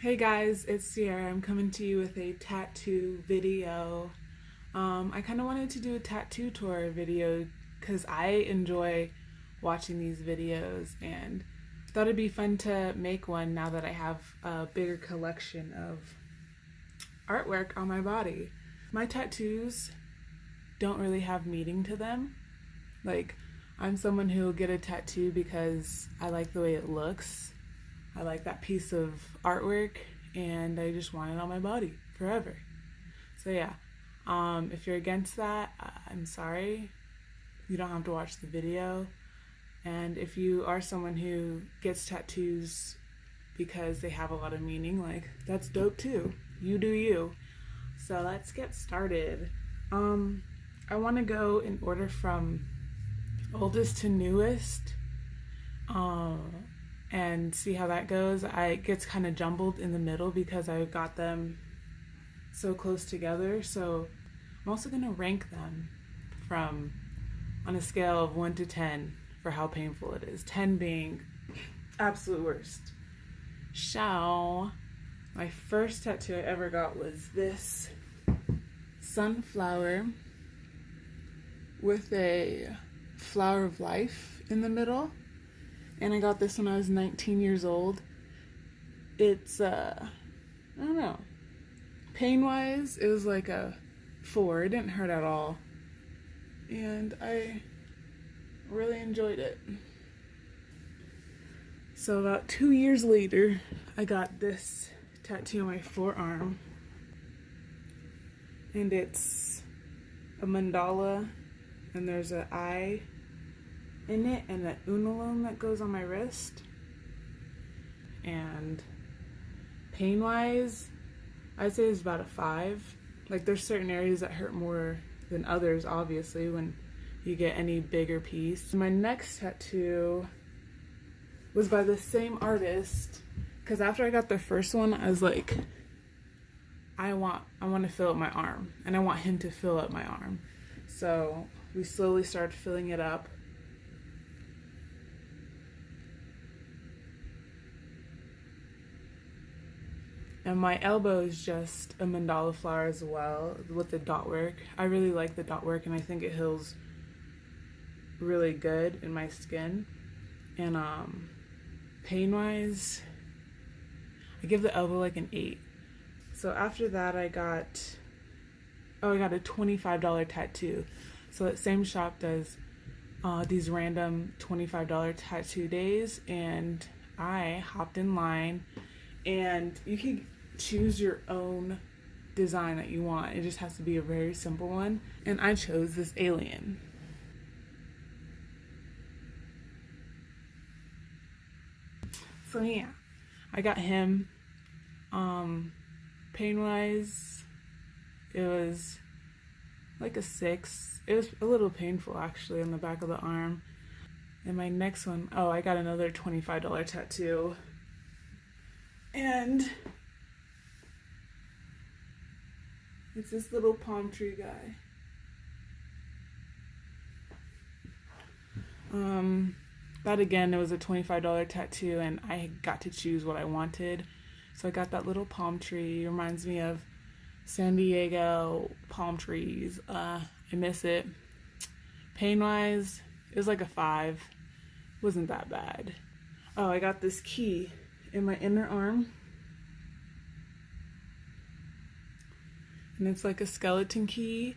Hey guys, it's Sierra. I'm coming to you with a tattoo video. I kind of wanted to do a tattoo tour video because I enjoy watching these videos and thought it'd be fun to make one now that I have a bigger collection of artwork on my body. My tattoos don't really have meaning to them. Like, I'm someone who will get a tattoo because I like the way it looks. I like that piece of artwork and I just want it on my body forever. So yeah, if you're against that, I'm sorry. You don't have to watch the video. And if you are someone who gets tattoos because they have a lot of meaning, like, that's dope too. You do you. So let's get started. I want to go in order from oldest to newest. And see how that goes. It gets kind of jumbled in the middle because I got them so close together. So I'm also going to rank them from on a scale of 1 to 10 for how painful it is. 10 being absolute worst. My first tattoo I ever got was this sunflower with a flower of life in the middle. And I got this when I was 19 years old. It's, I don't know. Pain-wise, it was like a 4. It didn't hurt at all. And I really enjoyed it. So about 2 years later, I got this tattoo on my forearm. And it's a mandala, and there's an eye in it and an unalome that goes on my wrist. And pain wise, I'd say it's about a 5. Like, there's certain areas that hurt more than others, obviously, when you get any bigger piece. My next tattoo was by the same artist, because after I got the first one, I was like, I want to fill up my arm, and I want him to fill up my arm. So we slowly started filling it up. And my elbow is just a mandala flower as well with the dot work. I really like the dot work and I think it heals really good in my skin. And pain wise, I give the elbow like an 8. So after that I got a $25 tattoo. So that same shop does these random $25 tattoo days, and I hopped in line, and you can choose your own design that you want. It just has to be a very simple one. And I chose this alien. So yeah, I got him. Pain wise, it was like a 6. It was a little painful actually on the back of the arm. And my next one, I got another $25 tattoo. And it's this little palm tree guy. That again, it was a $25 tattoo and I got to choose what I wanted. So I got that little palm tree. It reminds me of San Diego palm trees. I miss it. Pain wise, it was like a 5. Wasn't that bad. I got this key in my inner arm. And it's like a skeleton key,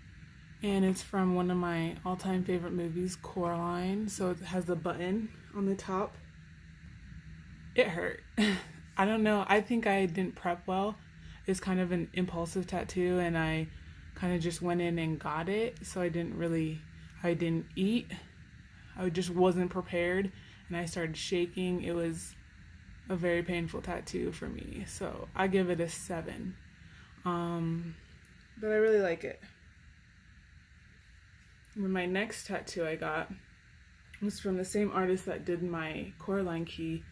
and it's from one of my all-time favorite movies, Coraline. So it has a button on the top. It hurt. I don't know. I think I didn't prep well. It's kind of an impulsive tattoo, and I kind of just went in and got it. So I didn't eat. I just wasn't prepared, and I started shaking. It was a very painful tattoo for me. So I give it a 7. But I really like it. And my next tattoo I got was from the same artist that did my Coraline key.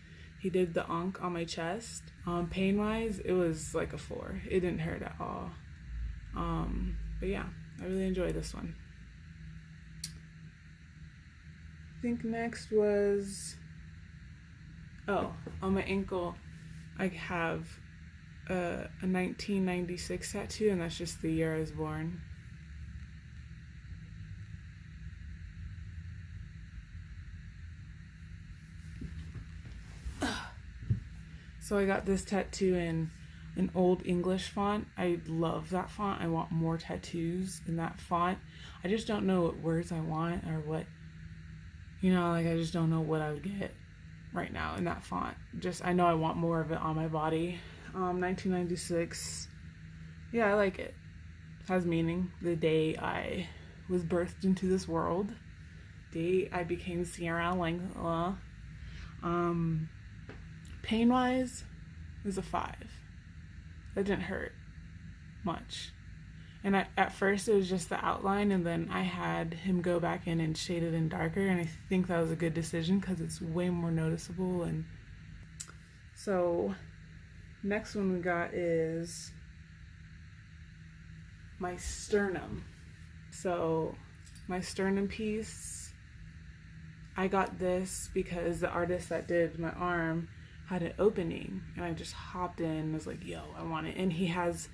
He did the Ankh on my chest. Pain wise, it was like a 4. It didn't hurt at all. But yeah, I really enjoyed this one. I think next was, on my ankle, I have a 1996 tattoo, and that's just the year I was born. So I got this tattoo in an Old English font. I love that font. I want more tattoos in that font. I just don't know what words I want, or what, like I just don't know what I would get right now in that font. Just, I know I want more of it on my body. 1996. Yeah, I like it. It has meaning. The day I was birthed into this world. The day I became Sierra Langla. Pain-wise, it was a 5. That didn't hurt much. And at first it was just the outline, and then I had him go back in and shade it in darker, and I think that was a good decision because it's way more noticeable. And so next one we got is my sternum. So my sternum piece, I got this because the artist that did my arm had an opening, and I just hopped in and was like, yo, I want it. And he has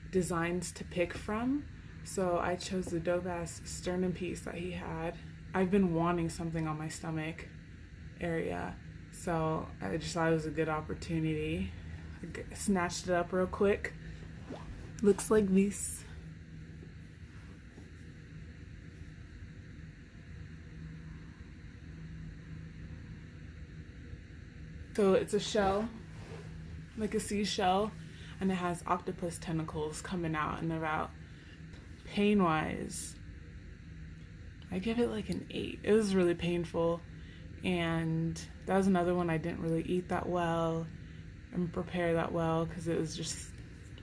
designs to pick from, so I chose the dope ass sternum piece that he had. I've been wanting something on my stomach area, so I just thought it was a good opportunity. I snatched it up real quick. Looks like this. So it's a shell, like a seashell, and it has octopus tentacles coming out and about. Pain-wise, I give it like an 8. It was really painful, and that was another one I didn't really eat that well and prepare that well, because it was just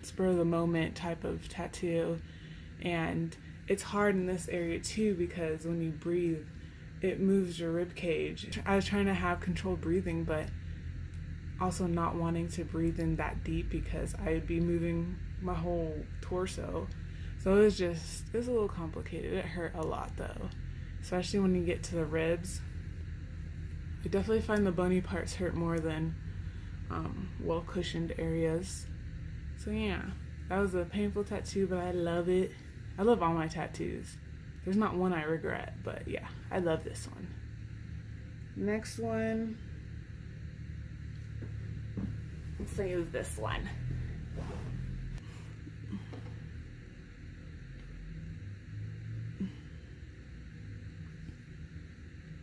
spur of the moment type of tattoo. And it's hard in this area too, because when you breathe, it moves your rib cage. I was trying to have controlled breathing, but also not wanting to breathe in that deep because I'd be moving my whole torso. So it was a little complicated. It hurt a lot though, especially when you get to the ribs. I definitely find the bony parts hurt more than well cushioned areas. So yeah, that was a painful tattoo, but I love it. I love all my tattoos. There's not one I regret, but yeah, I love this one. Next one, let's say it was this one.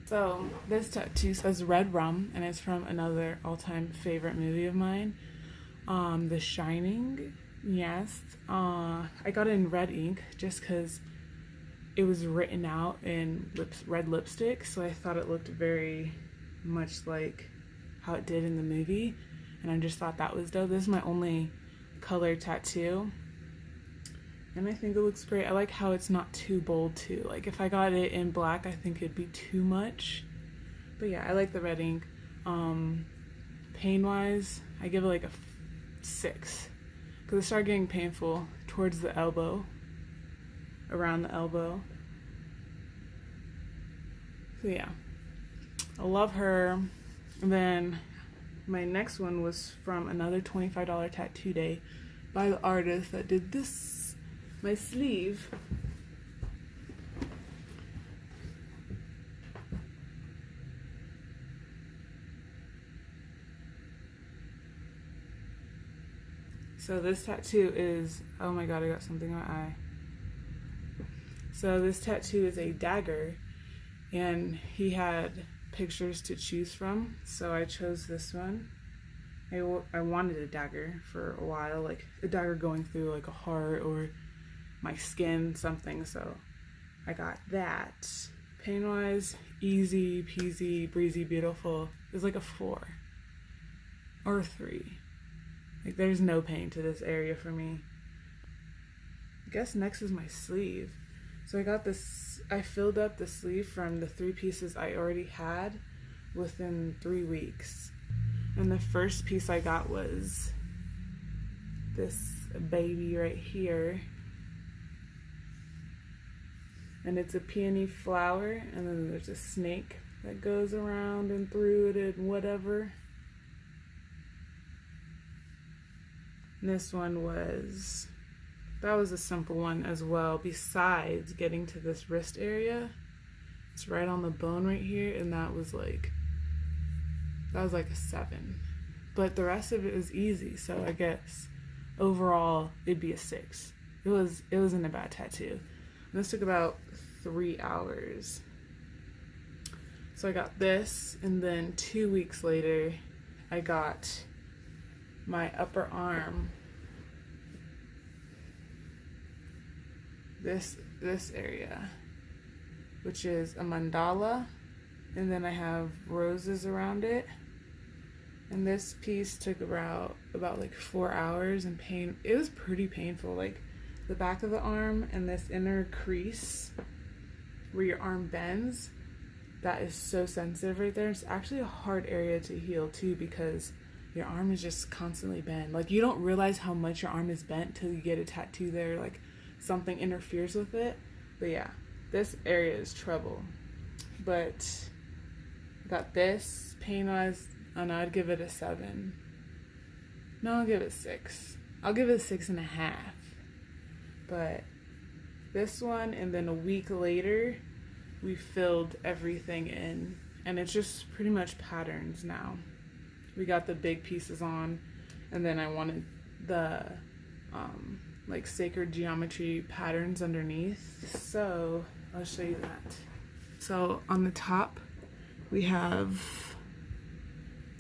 So this tattoo says Red Rum, and it's from another all-time favorite movie of mine, The Shining. Yes, I got it in red ink just because it was written out in red lipstick, so I thought it looked very much like how it did in the movie, and I just thought that was dope. This is my only color tattoo, and I think it looks great. I like how it's not too bold too. Like if I got it in black, I think it'd be too much. But yeah, I like the red ink. Pain wise, I give it like a 6, because it started getting painful towards the elbow, around the elbow. So yeah, I love her. And then my next one was from another $25 tattoo day by the artist that did this, my sleeve. So this tattoo is, oh my god, I got something in my eye. So this tattoo is a dagger, and he had pictures to choose from, so I chose this one. I wanted a dagger for a while, like a dagger going through like a heart or my skin, something, so I got that. Pain wise, easy peasy, breezy, beautiful. It was like a 4 or a 3. Like there's no pain to this area for me. I guess next is my sleeve. So I got this, I filled up the sleeve from the 3 pieces I already had within 3 weeks. And the first piece I got was this baby right here. And it's a peony flower, and then there's a snake that goes around and through it and whatever. And this one that was a simple one as well, besides getting to this wrist area. It's right on the bone right here, and that was like a 7. But the rest of it was easy, so I guess overall it'd be a 6. It wasn't a bad tattoo. And this took about 3 hours. So I got this, and then 2 weeks later I got my upper arm, this area, which is a mandala, and then I have roses around it. And this piece took about like 4 hours, and it was pretty painful. Like the back of the arm and this inner crease where your arm bends, that is so sensitive right there. It's actually a hard area to heal too, because your arm is just constantly bent. Like you don't realize how much your arm is bent till you get a tattoo there, like something interferes with it. But yeah, this area is trouble. But got this pain-wise, and I'd give it a 7. No, I'll give it 6. I'll give it a 6.5. But this one, and then a week later, we filled everything in, and it's just pretty much patterns now. We got the big pieces on, and then I wanted the like sacred geometry patterns underneath, so I'll show you that. So on the top we have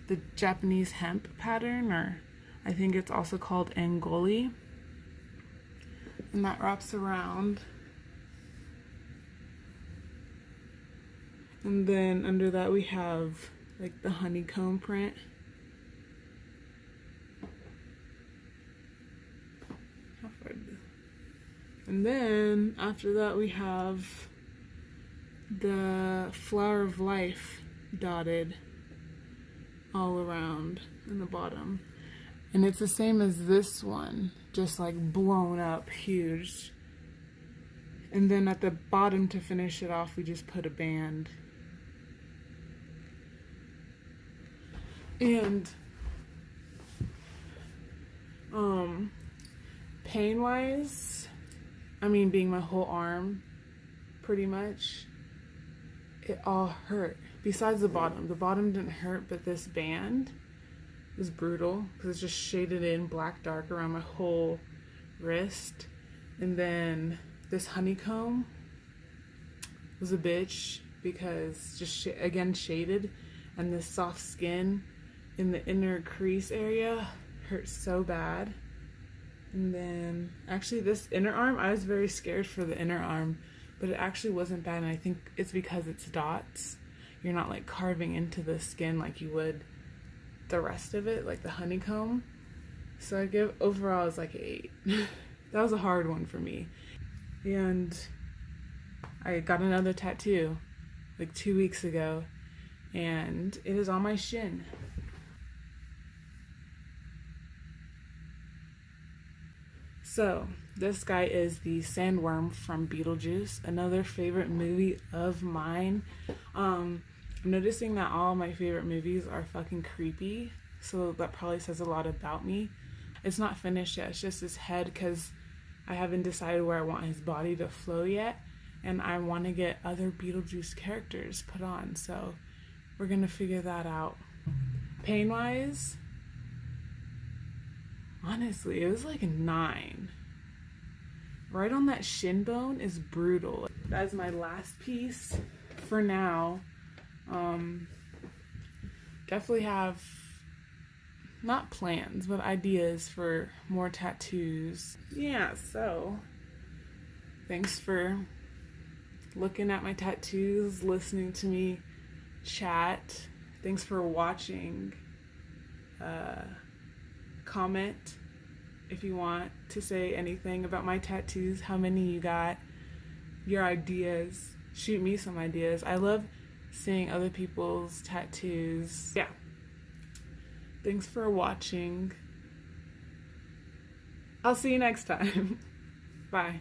the Japanese hemp pattern, or I think it's also called Angoli, and that wraps around. And then under that we have like the honeycomb print. And then after that we have the flower of life dotted all around in the bottom. And it's the same as this one, just like blown up huge. And then at the bottom, to finish it off, we just put a band. And pain wise, I mean, being my whole arm pretty much, it all hurt. Besides the bottom didn't hurt, but this band was brutal because it's just shaded in black dark around my whole wrist. And then this honeycomb was a bitch because just again shaded, and this soft skin in the inner crease area hurt so bad. And then actually this inner arm, I was very scared for the inner arm, but it actually wasn't bad, and I think it's because it's dots. You're not like carving into the skin like you would the rest of it, like the honeycomb. So I give overall is like 8. That was a hard one for me. And I got another tattoo like 2 weeks ago, and it is on my shin. So this guy is the sandworm from Beetlejuice, another favorite movie of mine. I'm noticing that all my favorite movies are fucking creepy, so that probably says a lot about me. It's not finished yet, it's just his head, because I haven't decided where I want his body to flow yet, and I want to get other Beetlejuice characters put on, so we're gonna figure that out. Pain wise, honestly, it was like a 9. Right on that shin bone is brutal. That's my last piece for now. Definitely have not plans, but ideas for more tattoos. Yeah, so thanks for looking at my tattoos, listening to me chat. Thanks for watching. Comment if you want to say anything about my tattoos, how many you got, your ideas. Shoot me some ideas. I love seeing other people's tattoos. Yeah. Thanks for watching. I'll see you next time. Bye.